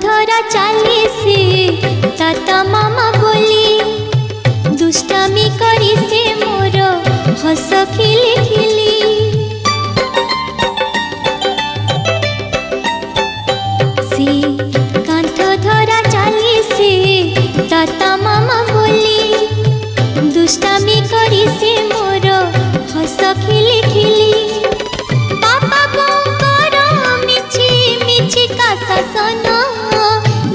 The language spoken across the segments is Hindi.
धरा चाली से ताता मामा बोली दुष्टामी करी से मोर हस खिली खिली से कांथ धरा चाली से ताता मामा बोली दुष्टामी करी से मोर हस खिली खिली बापा बोंकर मिछि मिछि का शासन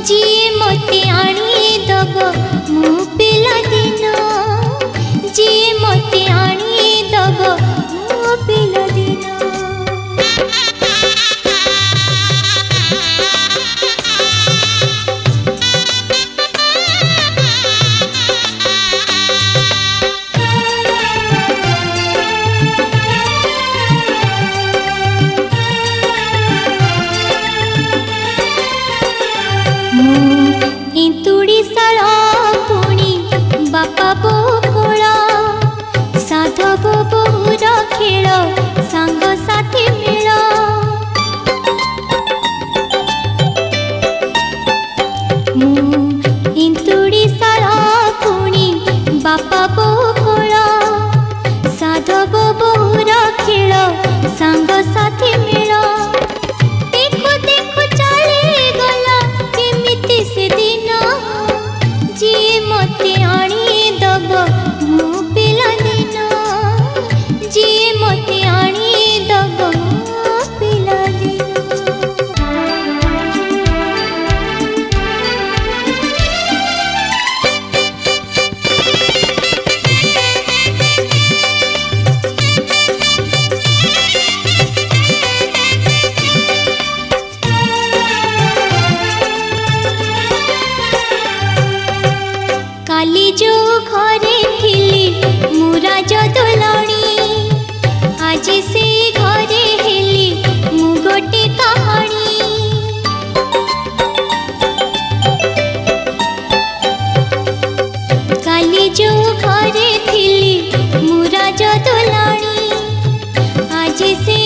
जी मते आनी दब मु पिला दिन जी मते आनी दब मु पिला दिन इंतुड़ी साल पुणी बापा बो कोल साधव बहुर खेल सांग साथी मेल इंतुड़ी साल पुणी बापा बो कोल साधव बहुर खेल सांग साथी मेल देखो देखो चले गला केमिति से दिन जी मते आनी दब मु पिला दिन जी मते आनी दब मु पिला दिन काली जो घरे थिली मुरा जदलणी आज से घरे हेली मु गोटे कहानी काली जो घरे थिली मुरा जदलणी आज से